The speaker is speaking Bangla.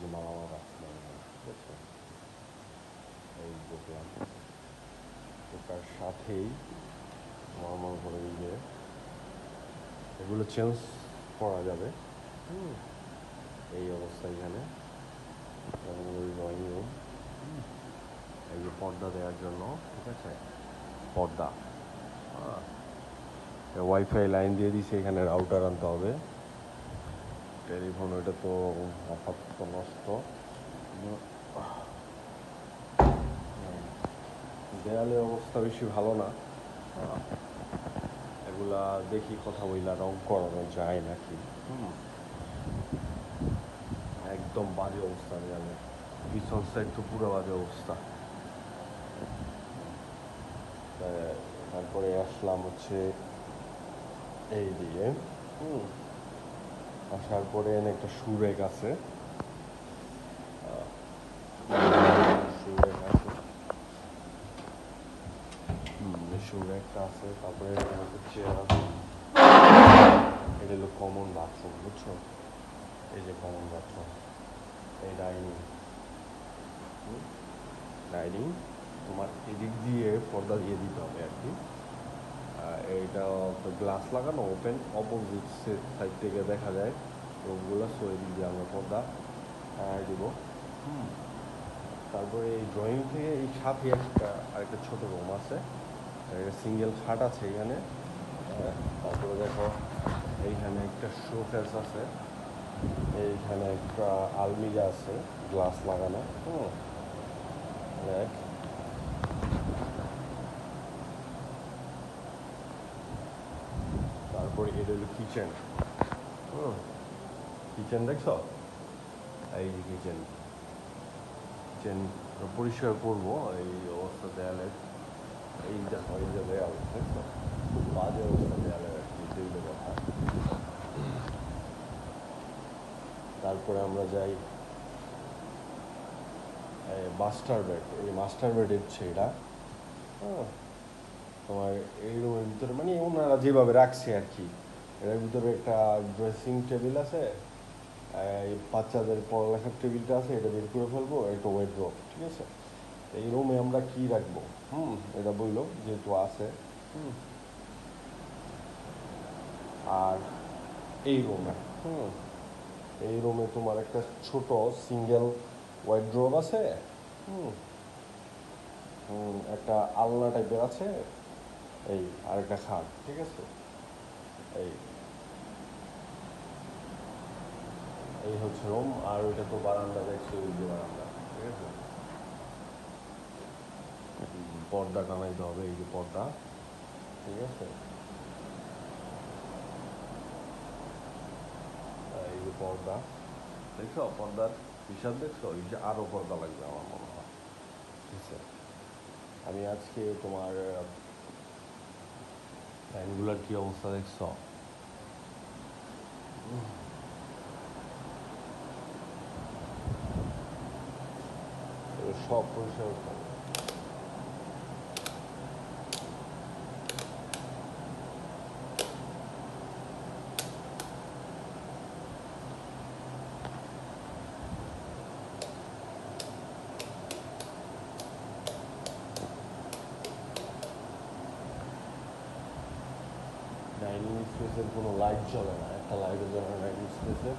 যে মালামাল রাখছিলাম এখানে, ঠিক আছে? এই দেখলাম এটার সাথেই নর্মাল করে এই যে এগুলো চেঞ্জ করা যাবে। এই অবস্থা এখানে ড্রয়িং রুম, এই যে পর্দা দেওয়ার জন্য, ঠিক আছে? পর্দা, ওয়াইফাই লাইন দিয়ে দিছে, এখানে রাউটার আনতে হবে। টেলিফোন ওইটা তো আপাতত নষ্ট। দেয়ালের অবস্থা বেশি ভালো না, এগুলা দেখি কথা বইলা রং করানো যায় নাকি। একদম বাজে অবস্থা দেয়ালে, পিছন সাইড তো পুরো বাজে অবস্থা। তারপরে আসলাম হচ্ছে এই দিকে, আসার পরে এনে একটা সুরেক আছে, সুরেকটা আছে। তারপরে চেয়ার আছে, এটা হলো কমন বাথরুম, বুঝছো? এই যে কমন বাথরুম, এই ডাইনিং তোমার এদিক দিয়ে পর্দা দিয়ে দিতে হবে আর কি। এইটা গ্লাস লাগানো, ওপেন, অপোজিট সাইড থেকে দেখা যায় রুমগুলো, সো এদিক দিয়ে আমরা পর্দা দিব। তারপরে এই ড্রয়িং থেকে এই সাথে আরেকটা ছোটো রুম আছে, একটা সিঙ্গেল খাট আছে এখানে। তারপরে দেখো এইখানে একটা শোকেস আছে, এইখানে একটা আলমিরা আছে গ্লাস লাগানো। তারপরে এটা হলো কিচেন। কিচেন দেখছো? এই যে কিচেন পরিষ্কার করবো, এই অবস্থা দেয়ালের, এই দেখো এই যে দেয়াল দেখছো, বাজে অবস্থা দেয়ালের আর কি, যেগুলো কথা। তারপরে আমরা যাই মাস্টার বেড। এই মাস্টার বেড হচ্ছে এটা, তোমার এই রুমের ভিতরে মানে ওনারা যেভাবে রাখছে আর কি, এটার ভিতরে একটা ড্রেসিং টেবিল আছে, এই বাচ্চাদের পড়ালেখার টেবিলটা আছে, এটা বের করে ফেলবো, একটা ওয়ার্ড্রোব, ঠিক আছে? এই রুমে আমরা কি রাখবো, এটা বললো যেহেতু আছে। আর এই রুমে এই রুমে তোমার একটা ছোট সিঙ্গেল ওয়ার্ড্রোব আছে, একটা আলনা টাইপের আছে, এই আরেকটা খাট, ঠিক আছে? এই এই হচ্ছে রুম। আর ওইটা তো বারান্দা, দেখছো ওই যে বারান্দা, ঠিক আছে? পর্দা টানাইতে হবে, এই যে পর্দা, ঠিক আছে? এই যে পর্দা দেখছো, পর্দার হিসাব দেখছো, এই যে আরও পর্দা লাগবে আমার মনে হয়, ঠিক আছে? আমি আজকে তোমার ফ্যানগুলোর কি অবস্থা দেখছো, সব পরিষ্কার করতে হবে। ডাইনিং স্পেসের কোনো লাইট জ্বলে না, একটা লাইটও জ্বলে না ডাইনিং স্পেসে।